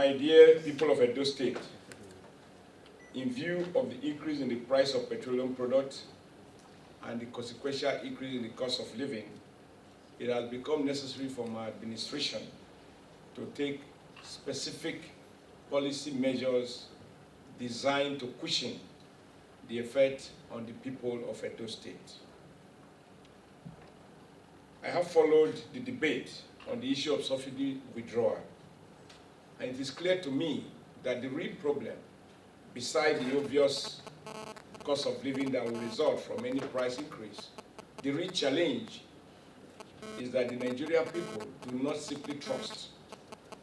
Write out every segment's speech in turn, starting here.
My dear people of Edo State, in view of the increase in the price of petroleum products and the consequential increase in the cost of living, it has become necessary for my administration to take specific policy measures designed to cushion the effect on the people of Edo State. I have followed the debate on the issue of subsidy withdrawal, and it is clear to me that the real problem, besides the obvious cost of living that will result from any price increase, the real challenge is that the Nigerian people do not simply trust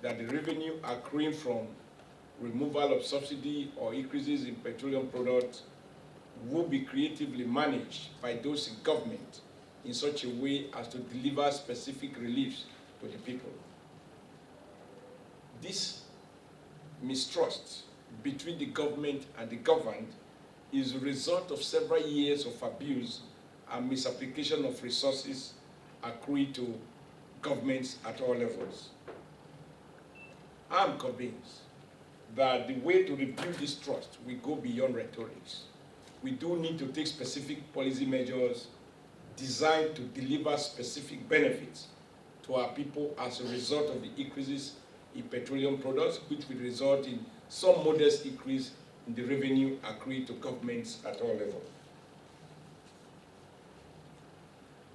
that the revenue accruing from removal of subsidy or increases in petroleum products will be creatively managed by those in government in such a way as to deliver specific reliefs to the people. This mistrust between the government and the governed is a result of several years of abuse and misapplication of resources accruing to governments at all levels. I am convinced that the way to rebuild this trust will go beyond rhetorics. We do need to take specific policy measures designed to deliver specific benefits to our people as a result of the increases in petroleum products, which will result in some modest increase in the revenue accrued to governments at all levels.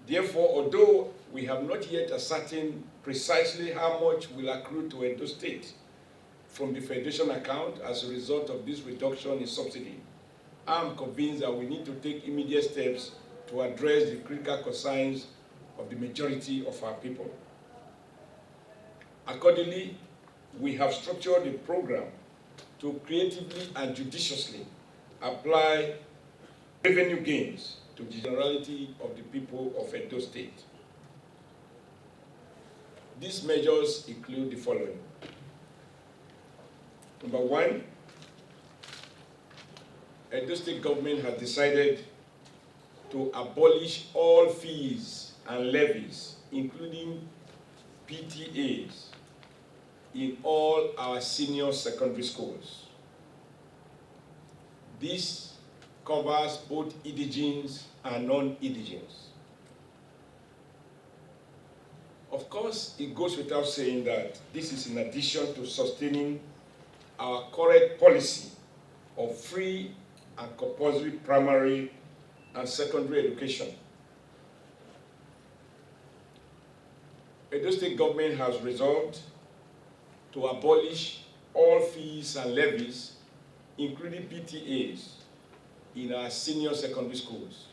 Therefore, although we have not yet ascertained precisely how much will accrue to Edo State from the Federation account as a result of this reduction in subsidy, I am convinced that we need to take immediate steps to address the critical concerns of the majority of our people. Accordingly, we have structured a program to creatively and judiciously apply revenue gains to the generality of the people of Edo State. These measures include the following. Number one, Edo State government has decided to abolish all fees and levies, including PTAs, in all our senior secondary schools. This covers both indigenes and non-indigenes. Of course, it goes without saying that this is in addition to sustaining our current policy of free and compulsory primary and secondary education. Edo State government has resolved to abolish all fees and levies, including PTAs, in our senior secondary schools.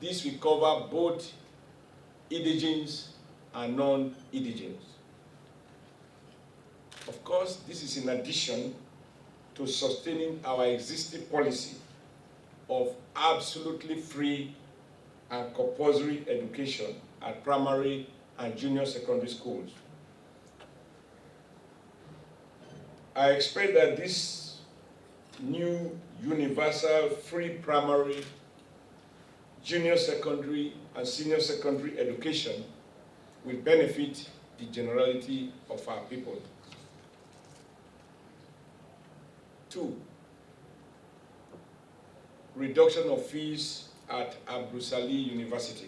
This will cover both indigenes and non-indigenes. Of course, this is in addition to sustaining our existing policy of absolutely free and compulsory education at primary and junior secondary schools. I expect that this new universal free primary, junior secondary, and senior secondary education will benefit the generality of our people. 2, reduction of fees at Abu Salih University.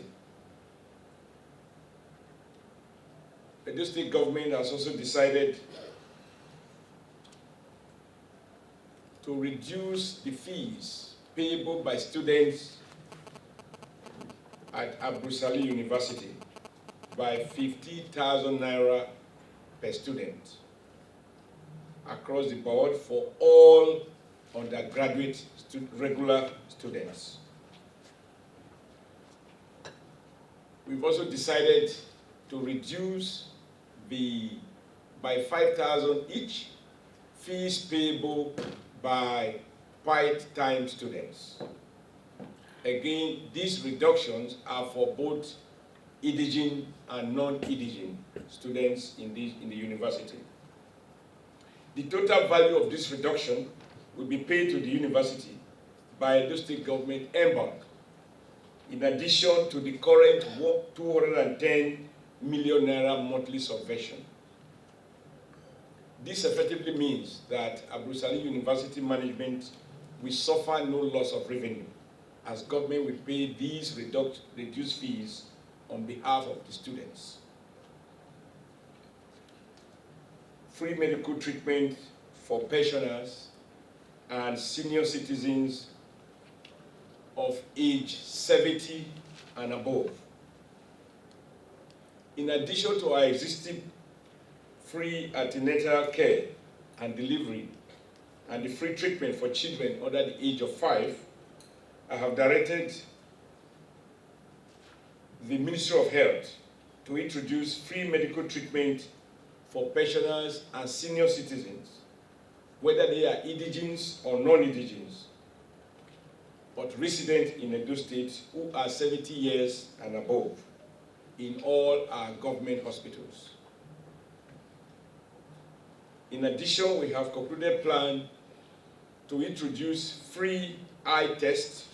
The state government has also decided to reduce the fees payable by students at Abu Salih University by 50,000 naira per student across the board for all undergraduate regular students. We've also decided to reduce by 5,000 each fees payable by part-time students. Again, these reductions are for both indigene and non-indigene students in the university. The total value of this reduction will be paid to the university by the state government embark, in addition to the current 210 million naira monthly subvention. This effectively means that Abu Salih University management will suffer no loss of revenue, as government will pay these reduced fees on behalf of the students. Free medical treatment for pensioners and senior citizens of age 70 and above. In addition to our existing free antenatal care and delivery and the free treatment for children under the age of 5, I have directed the Ministry of Health to introduce free medical treatment for pensioners and senior citizens, whether they are indigenous or non-indigenous, but resident in Edo State who are 70 years and above in all our government hospitals. In addition, we have concluded plan to introduce free eye tests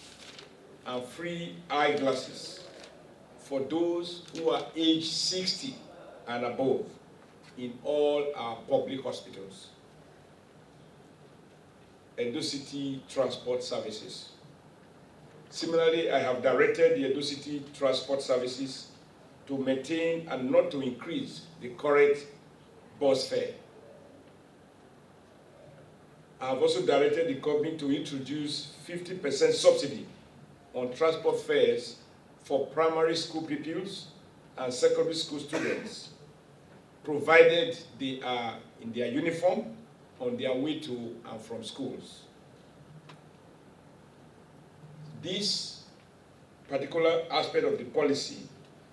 and free eyeglasses for those who are age 60 and above in all our public hospitals. Edo City Transport Services. Similarly, I have directed the Edo City Transport Services to maintain and not to increase the current bus fare. I have also directed the company to introduce 50% subsidy on transport fares for primary school pupils and secondary school students, provided they are in their uniform on their way to and from schools. This particular aspect of the policy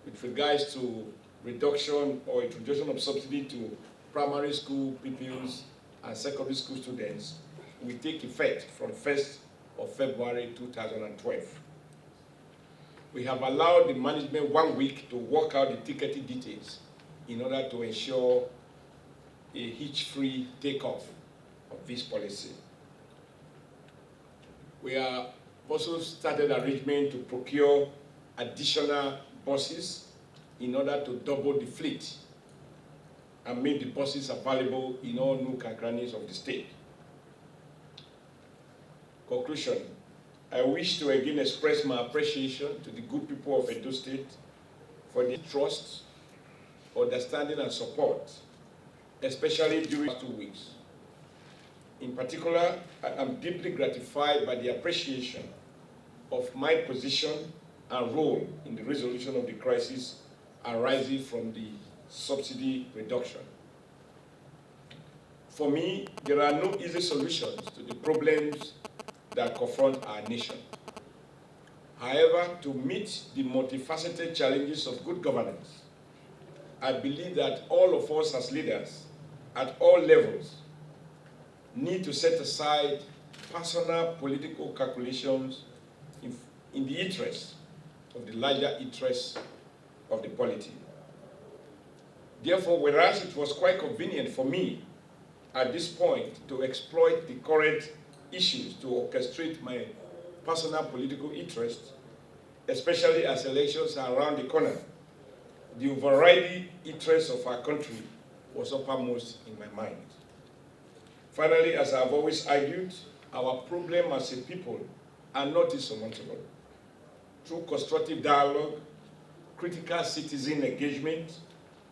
with regards to reduction or introduction of subsidy to primary school pupils and secondary school students will take effect from 1st of February 2012. We have allowed the management 1 week to work out the ticketing details in order to ensure a hitch-free takeoff of this policy. We have also started arrangement to procure additional buses in order to double the fleet and make the buses available in all nook and crannies of the state. Conclusion, I wish to again express my appreciation to the good people of Edo State for the trust, understanding, and support, especially during the 2 weeks. In particular, I am deeply gratified by the appreciation of my position and role in the resolution of the crisis arising from the subsidy reduction. For me, there are no easy solutions to the problems that confront our nation. However, to meet the multifaceted challenges of good governance, I believe that all of us as leaders at all levels need to set aside personal political calculations in the interest of the larger interests of the polity. Therefore, whereas it was quite convenient for me at this point to exploit the current issues to orchestrate my personal political interest, especially as elections are around the corner, the overriding interest of our country was uppermost in my mind. Finally, as I've always argued, our problem as a people are not insurmountable. Through constructive dialogue, critical citizen engagement,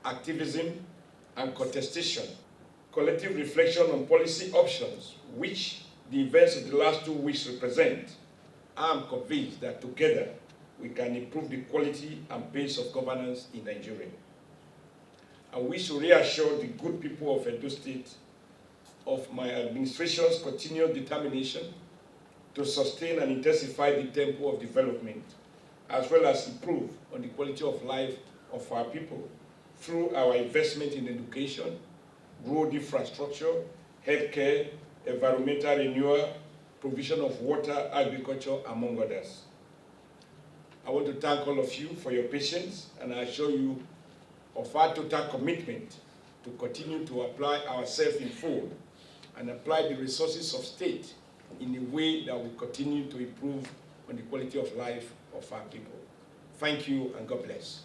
activism, and contestation, collective reflection on policy options, which the events of the last 2 weeks represent, I am convinced that together we can improve the quality and pace of governance in Nigeria. I wish to reassure the good people of Edo State of my administration's continued determination to sustain and intensify the tempo of development, as well as improve on the quality of life of our people through our investment in education, road infrastructure, healthcare, environmental renewal, provision of water, agriculture, among others. I want to thank all of you for your patience, and I assure you of our total commitment to continue to apply ourselves in full and apply the resources of state in a way that will continue to improve on the quality of life of our people. Thank you, and God bless.